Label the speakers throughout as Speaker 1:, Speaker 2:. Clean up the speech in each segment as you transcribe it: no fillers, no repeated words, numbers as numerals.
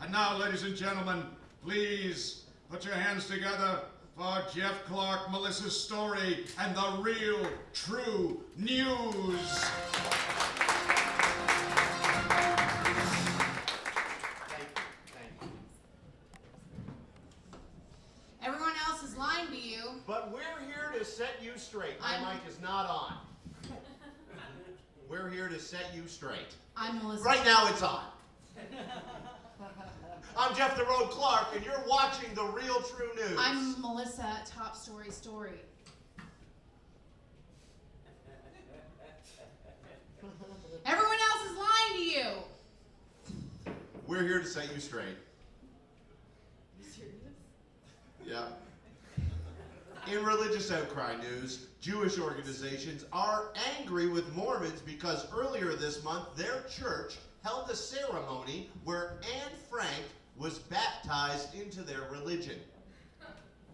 Speaker 1: And now, ladies and gentlemen, please put your hands together for Jeff Clark, Melissa's story, and the real, true news.
Speaker 2: Everyone else is lying to you.
Speaker 3: But we're here to set you straight. My mic is not on. We're here to set you straight.
Speaker 2: I'm Melissa.
Speaker 3: Right now it's on. I'm Jeff the Road Clark, and you're watching the Real True News.
Speaker 2: I'm Melissa, Top Story. Everyone else is lying to you.
Speaker 3: We're here to set you straight.
Speaker 2: You serious?
Speaker 3: Yeah. In religious outcry news, Jewish organizations are angry with Mormons because earlier this month their church held a ceremony where Anne Frank was baptized into their religion.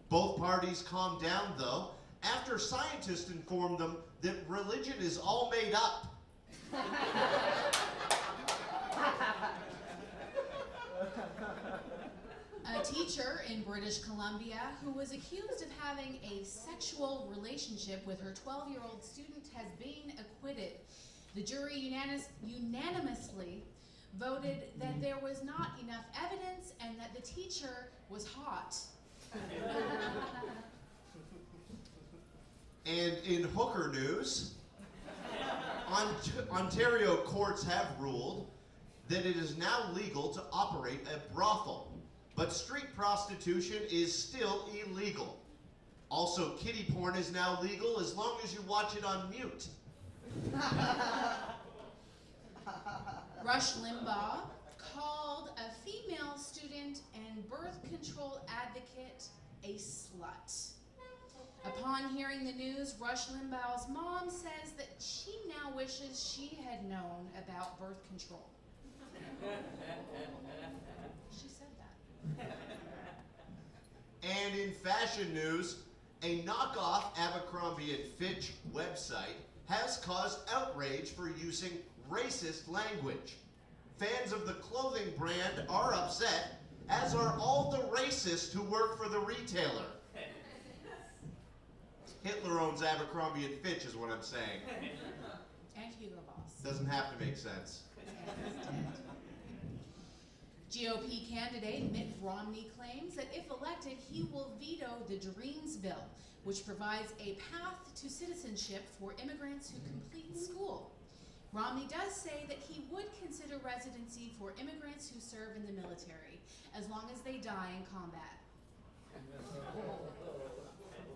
Speaker 3: Both parties calmed down, though, after scientists informed them that religion is all made up.
Speaker 2: A teacher in British Columbia who was accused of having a sexual relationship with her 12-year-old student has been acquitted. The jury unanimously voted that there was not enough evidence and that the teacher was hot.
Speaker 3: And in hooker news, Ontario courts have ruled that it is now legal to operate a brothel, but street prostitution is still illegal. Also, kiddie porn is now legal as long as you watch it on mute.
Speaker 2: Rush Limbaugh called a female student and birth control advocate a slut. Upon hearing the news, Rush Limbaugh's mom says that she now wishes she had known about birth control. She said that.
Speaker 3: And in fashion news, a knockoff Abercrombie & Fitch website has caused outrage for using racist language. Fans of the clothing brand are upset, as are all the racists who work for the retailer. Hitler owns Abercrombie & Fitch is what I'm saying.
Speaker 2: And Hugo Boss.
Speaker 3: Doesn't have to make sense.
Speaker 2: GOP candidate Mitt Romney claims that if elected, he will veto the Dreams Bill, which provides a path to citizenship for immigrants who complete school. Romney does say that he would consider residency for immigrants who serve in the military, as long as they die in combat.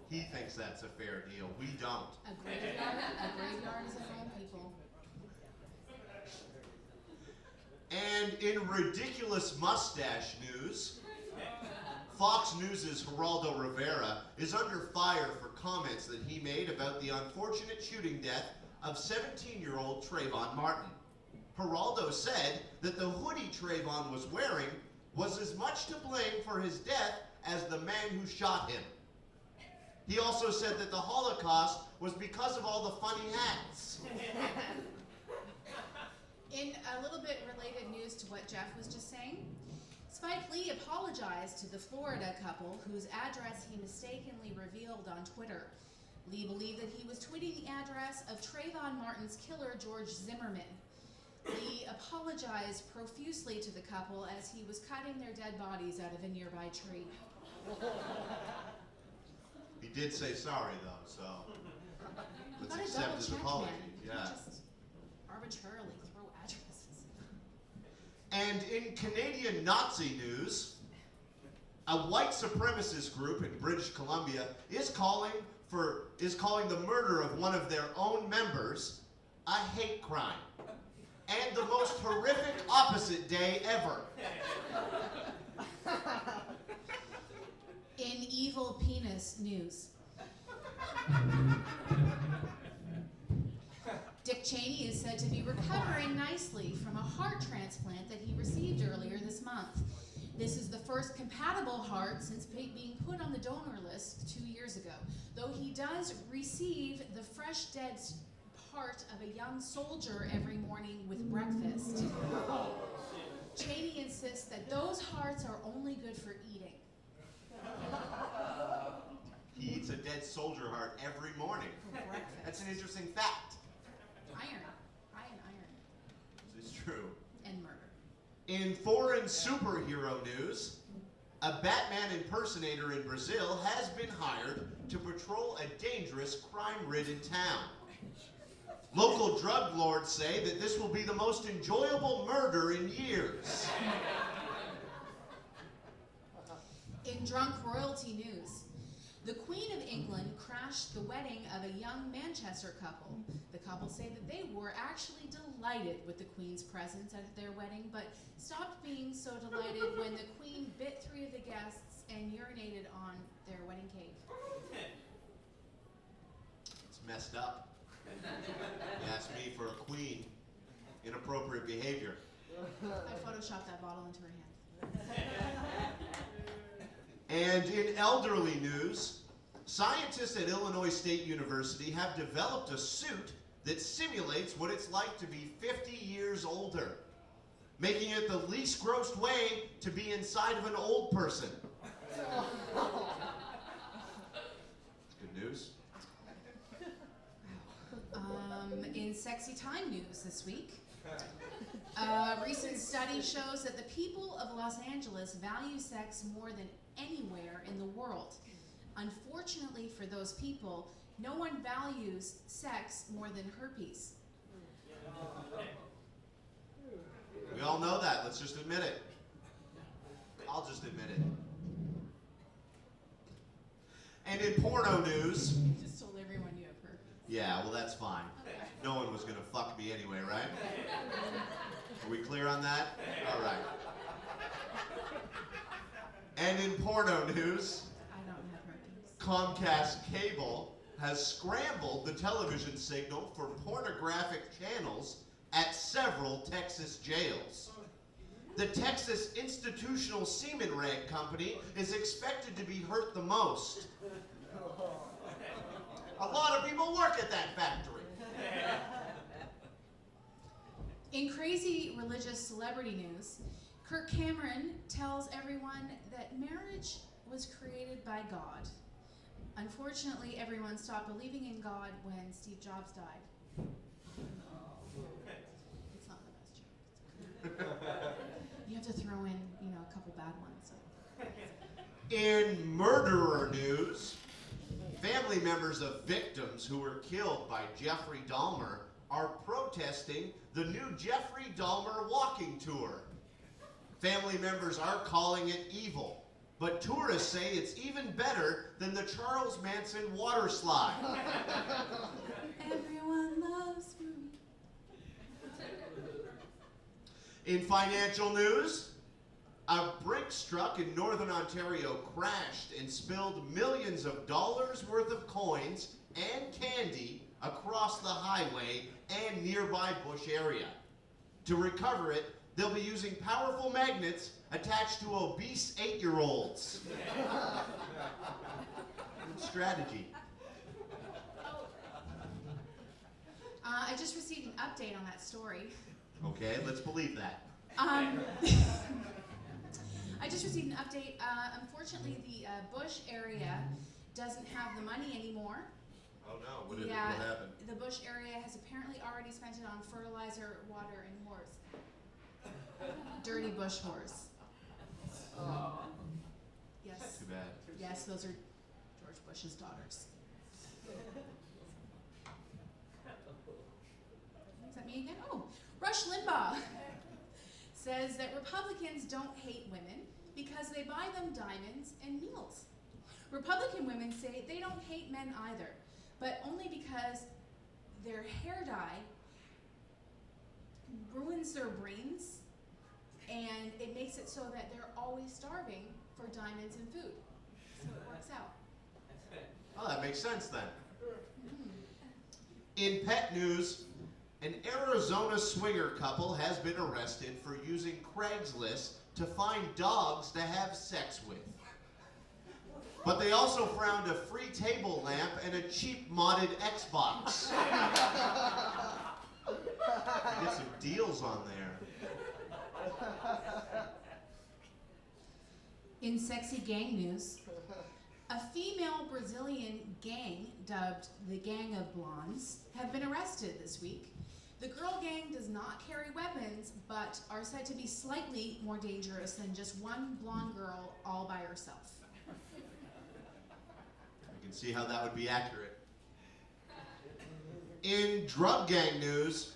Speaker 3: He thinks that's a fair deal. We don't.
Speaker 2: A graveyard is a home, people.
Speaker 3: And in ridiculous mustache news, Fox News' Geraldo Rivera is under fire for comments that he made about the unfortunate shooting death of 17-year-old Trayvon Martin. Geraldo said that the hoodie Trayvon was wearing was as much to blame for his death as the man who shot him. He also said that the Holocaust was because of all the funny hats.
Speaker 2: In a little bit related news to what Jeff was just saying, Spike Lee apologized to the Florida couple whose address he mistakenly revealed on Twitter. Lee believed that he was tweeting the address of Trayvon Martin's killer, George Zimmerman. Lee apologized profusely to the couple as he was cutting their dead bodies out of a nearby tree.
Speaker 3: He did say sorry, though, so let's accept his apology.
Speaker 2: Man. You just arbitrarily throw addresses.
Speaker 3: And in Canadian Nazi news, a white supremacist group in British Columbia is calling the murder of one of their own members a hate crime and the most horrific opposite day ever.
Speaker 2: In evil penis news, Dick Cheney is said to be recovering nicely from a heart transplant that he received earlier this month. This is the first compatible heart since being put on the donor list 2 years ago, though he does receive the fresh dead part of a young soldier every morning with breakfast. Cheney insists that those good for eating.
Speaker 3: He eats a dead soldier heart every morning.
Speaker 2: For breakfast.
Speaker 3: That's an interesting fact.
Speaker 2: Iron. High in iron.
Speaker 3: This is true.
Speaker 2: And murder.
Speaker 3: In foreign superhero news, a Batman impersonator in Brazil has been hired to patrol a dangerous, crime-ridden town. Local drug lords say that this will be the most enjoyable murder in years.
Speaker 2: In drunk royalty news, the Queen of England crashed the wedding of a young Manchester couple. The couple say that they were actually delighted with the Queen's presence at their wedding, but stopped being so delighted when the Queen bit 3 of the guests and urinated on their wedding cake.
Speaker 3: It's messed up. You ask me, for a queen, inappropriate behavior.
Speaker 2: I photoshopped that bottle into her hand.
Speaker 3: And in elderly news, scientists at Illinois State University have developed a suit that simulates what it's like to be 50 years older, making it the least gross way to be inside of an old person. Good news.
Speaker 2: In sexy time news this week, a recent study shows that the people of Los Angeles value sex more than anywhere in the world. Unfortunately for those people, no one values sex more than herpes.
Speaker 3: We all know that. Let's just admit it. I'll just admit it. And in porno news,
Speaker 2: You just told everyone you have herpes.
Speaker 3: yeah, well, that's fine. No one was going to fuck me anyway, right? Are we clear on that? All right. And in porno news,
Speaker 2: I don't have herpes.
Speaker 3: Comcast Cable has scrambled the television signal for pornographic channels at several Texas jails. The Texas Institutional Semen Rag Company is expected to be hurt the most. A lot of people work at that factory.
Speaker 2: In crazy religious celebrity news, Kirk Cameron tells everyone that marriage was created by God. Unfortunately, everyone stopped believing in God when Steve Jobs died. It's not the best joke. You have to throw in, a couple bad ones. So.
Speaker 3: In murderer news, family members of victims who were killed by Jeffrey Dahmer are protesting the new Jeffrey Dahmer walking tour. Family members are calling it evil, but tourists say it's even better than the Charles Manson water slide.
Speaker 2: Everyone loves me.
Speaker 3: In financial news, a Brinks truck in Northern Ontario crashed and spilled millions of dollars worth of coins and candy across the highway and nearby bush area. To recover it, they'll be using powerful magnets attached to obese 8-year-olds. Good strategy.
Speaker 2: I just received an update on that story.
Speaker 3: Okay, let's believe that.
Speaker 2: I just received an update. Unfortunately, the Bush area doesn't have the money anymore.
Speaker 3: Oh no, what happened?
Speaker 2: The Bush area has apparently already spent it on fertilizer, water, and whores. Dirty Bush whores. Yes.
Speaker 3: Too bad.
Speaker 2: Yes, those are George Bush's daughters. Is that me again? Oh, Rush Limbaugh says that Republicans don't hate women because they buy them diamonds and meals. Republican women say they don't hate men either, but only because their hair dye ruins their brains and it makes it so that they're always starving for diamonds and food. So it works out.
Speaker 3: Oh, that makes sense then. In pet news, an Arizona swinger couple has been arrested for using Craigslist to find dogs to have sex with. But they also found a free table lamp and a cheap modded Xbox. Get some deals on there.
Speaker 2: In sexy gang news, a female Brazilian gang, dubbed the Gang of Blondes, have been arrested this week. The girl gang does not carry weapons, but are said to be slightly more dangerous than just one blonde girl all by herself.
Speaker 3: You can see how that would be accurate. In drug gang news,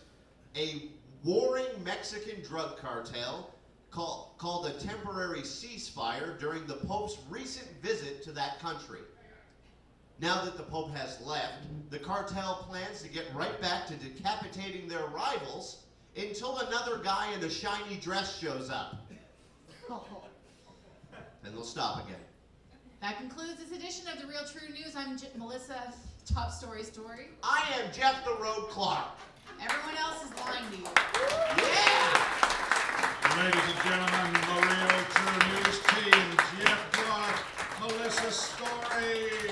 Speaker 3: a warring Mexican drug cartel called a temporary ceasefire during the Pope's recent visit to that country. Now that the Pope has left, the cartel plans to get right back to decapitating their rivals until another guy in a shiny dress shows up. Then they'll stop again.
Speaker 2: That concludes this edition of The Real True News. I'm Melissa, Top Story.
Speaker 3: I am Jeff the Road Clark.
Speaker 2: Everyone else is lying to you.
Speaker 3: Yeah!
Speaker 1: Ladies and gentlemen, the Real True News team, Jeff Clark, Melissa Story.